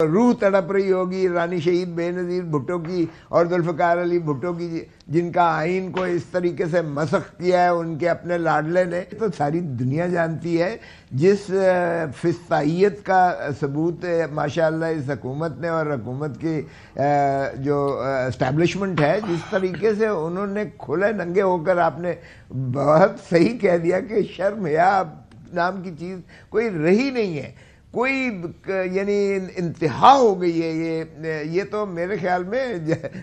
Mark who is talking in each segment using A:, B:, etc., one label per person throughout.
A: روح تڑپ رہی ہوگی رانی شہید بے-نظیر بھٹو کی اور ذوالفقار علی بھٹو کی، جن کا آئین کو اس طریقے سے مسخ کیا ہے ان کے اپنے لاڈلے نے. تو ساری دنیا جانتی ہے جس فسطائیت کا ثبوت ماشاءاللہ اس حکومت نے اور حکومت کی جو اسٹیبلشمنٹ ہے، جس طریقے سے انہوں نے کھلے ننگے ہو کر، آپ نے بہت صحیح کہہ دیا کہ شرم حیا نام کی چیز کوئی رہی نہیں ہے، کوئی یعنی انتہا ہو گئی ہے. یہ تو میرے خیال میں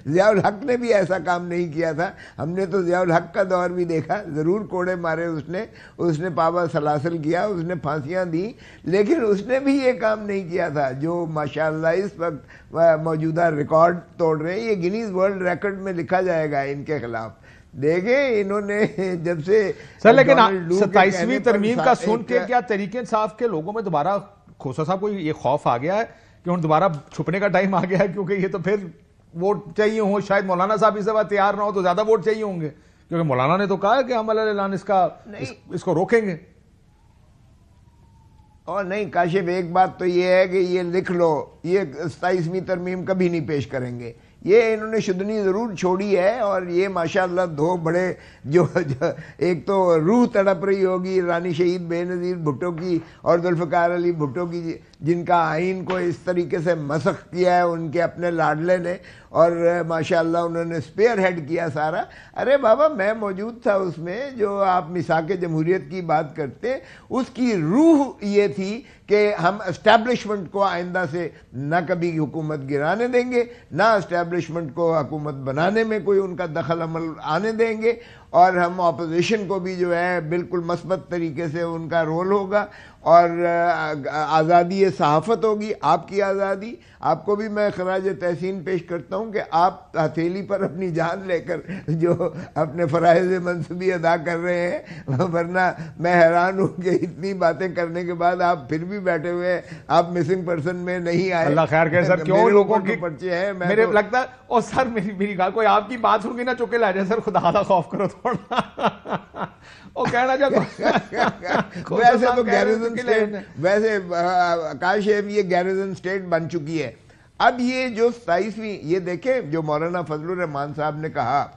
A: ضیاء الحق نے بھی ایسا کام نہیں کیا تھا. ہم نے تو ضیاء الحق کا دور بھی دیکھا، ضرور کوڑے مارے اس نے پابا سلاسل کیا، اس نے پھانسیاں دی، لیکن اس نے بھی یہ کام نہیں کیا تھا جو ماشاءاللہ اس وقت موجودہ ریکارڈ توڑ رہے ہیں. یہ گینیز ورلڈ ریکارڈ میں لکھا جائے گا ان کے خلاف. دیکھیں انہوں نے جب سے
B: سر، لیکن 27ویں ترمیم کا سن کے کیا تحریک انصاف کے لوگوں میں دوبارہ کھوسا صاحب کو یہ خوف آ گیا ہے کہ ہن دوبارہ چھپنے کا ٹائم آ گیا ہے؟ کیونکہ یہ تو پھر ووٹ چاہیے ہوں، شاید مولانا صاحب اس دفعہ تیار نہ ہو تو زیادہ ووٹ چاہیے ہوں گے، کیونکہ مولانا نے تو کہا ہے کہ ہم اعلان اس کو روکیں گے.
A: اور نہیں کاشف، ایک بات تو یہ ہے کہ یہ لکھ لو، یہ 27ویں ترمیم کبھی نہیں پیش کریں گے. یہ انہوں نے شدنی ضرور چھوڑی ہے، اور یہ ماشاءاللہ دو بڑے جو ایک تو روح تڑپ رہی ہوگی رانی شہید بے-نظیر بھٹو کی اور ذوالفقار علی بھٹو کی، جن کا آئین کو اس طریقے سے مسخ کیا ہے ان کے اپنے لاڈلے نے، اور ماشاءاللہ انہوں نے اسپیئر ہیڈ کیا سارا. ارے بابا میں موجود تھا اس میں. جو آپ میثاق جمہوریت کی بات کرتے، اس کی روح یہ تھی کہ ہم اسٹیبلشمنٹ کو آئندہ سے نہ کبھی حکومت گرانے دیں گے، نہ اسٹیبلشمنٹ کو حکومت بنانے میں کوئی ان کا دخل عمل آنے دیں گے، اور ہم اپوزیشن کو بھی جو ہے بالکل مثبت طریقے سے ان کا رول ہوگا، اور آزادی صحافت ہوگی، آپ کی آزادی. آپ کو بھی میں خراج تحسین پیش کرتا ہوں کہ آپ ہتھیلی پر اپنی جان لے کر جو اپنے فرائض منصبی ادا کر رہے ہیں، ورنہ میں حیران ہوں کہ اتنی باتیں کرنے کے بعد آپ پھر بھی بیٹھے ہوئے ہیں، آپ مسنگ پرسن میں نہیں آئے.
B: اللہ خیر کرے سر، کیوں لوگوں کی
A: پرچے ہیں
B: میرے لگتا ہے. اور سر میری گال کوئی آپ کی بات سن کے نہ چکے لا جائے سر، خدا کا خوف کرو تھوڑا. وہ کہنا چاہتا
A: ویسے تو گیریزن اسٹیٹ، ویسے کاشف یہ گیریزن اسٹیٹ بن چکی ہے. اب یہ جو 27ویں، یہ دیکھیں جو مولانا فضل الرحمان صاحب نے کہا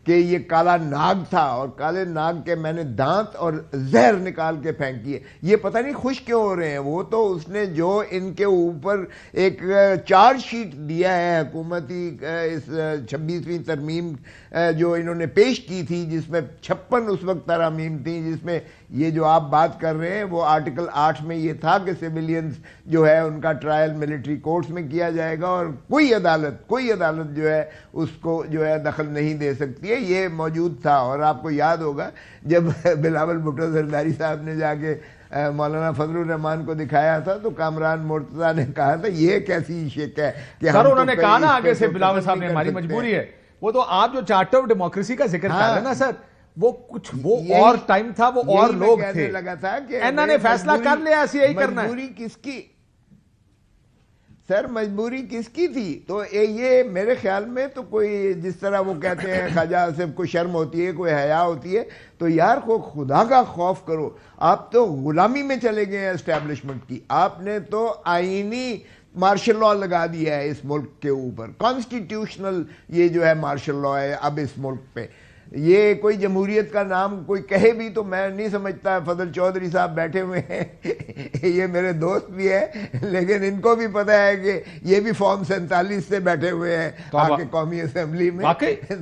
A: کہ یہ کالا ناگ تھا، اور کالے ناگ کے میں نے دانت اور زہر نکال کے پھینکی ہے. یہ پتہ نہیں خوش کیوں ہو رہے ہیں. وہ تو اس نے جو ان کے اوپر ایک چارج شیٹ دیا ہے حکومتی، اس 26ویں ترمیم جو انہوں نے پیش کی تھی، جس میں 56 اس وقت ترامیم تھیں، جس میں یہ جو آپ بات کر رہے ہیں وہ آرٹیکل 8 میں یہ تھا کہ سویلینز جو ہے ان کا ٹرائل ملٹری کورٹس میں کیا جائے گا، اور کوئی عدالت جو ہے اس کو جو ہے دخل نہیں دے سکتی ہے. یہ موجود تھا. اور آپ کو یاد ہوگا جب بلاول بھٹو زرداری صاحب نے جا کے مولانا فضل الرحمان کو دکھایا تھا تو کامران مرتضیٰ نے کہا تھا یہ کیسی شک ہے کہ
B: سر انہوں نے کہا نا آگے سے بلاول صاحب نے ہماری مجبوری ہے. وہ تو آپ جو چارٹر آف ڈیموکریسی کا ذکر کر رہے ہیں نا سر، وہ کچھ وہ اور ٹائم تھا، وہ اور لوگ تھے.
A: لگا تھا کہ
B: انہوں نے فیصلہ کر لیا ایسے یہی کرنا ہے.
A: مجبوری کس کی سر؟ مجبوری کس کی تھی؟ تو یہ میرے خیال میں تو کوئی، جس طرح وہ کہتے ہیں خواجہ آصف کو شرم ہوتی ہے، کوئی حیا ہوتی ہے، تو یار کو خدا کا خوف کرو. آپ تو غلامی میں چلے گئے ہیں اسٹیبلشمنٹ کی. آپ نے تو آئینی مارشل لاء لگا دیا ہے اس ملک کے اوپر. کانسٹیٹیوشنل یہ جو ہے مارشل لاء ہے اب اس ملک پہ. یہ کوئی جمہوریت کا نام کوئی کہے بھی تو میں نہیں سمجھتا. فضل چودھری صاحب بیٹھے ہوئے ہیں، یہ میرے دوست بھی ہے، لیکن ان کو بھی پتہ ہے کہ یہ بھی فارم 47 سے بیٹھے ہوئے ہیں آگے قومی اسمبلی میں.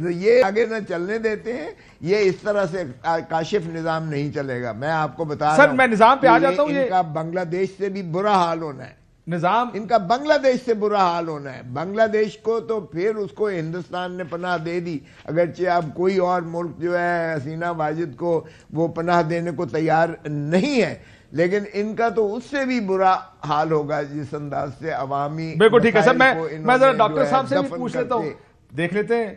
A: یہ آگے نہ چلنے دیتے ہیں. یہ اس طرح سے کاشف نظام نہیں چلے گا. میں آپ کو بتا رہا ہوں
B: سر، میں نظام پہ آ جاتا ہوں.
A: ان کا بنگلہ دیش سے بھی برا حال ہونا ہے.
B: نظام
A: ان کا بنگلہ دیش سے برا حال ہونا ہے. بنگلہ دیش کو تو پھر اس کو ہندوستان نے پناہ دے دی، اگرچہ اب کوئی اور ملک جو ہے حسینہ واجد کو وہ پناہ دینے کو تیار نہیں ہے، لیکن ان کا تو اس سے بھی برا حال ہوگا جس انداز سے عوامی.
B: بالکل ٹھیک ہے سر. میں ذرا ڈاکٹر صاحب سے بھی پوچھ لیتا ہوں، دیکھ لیتے ہیں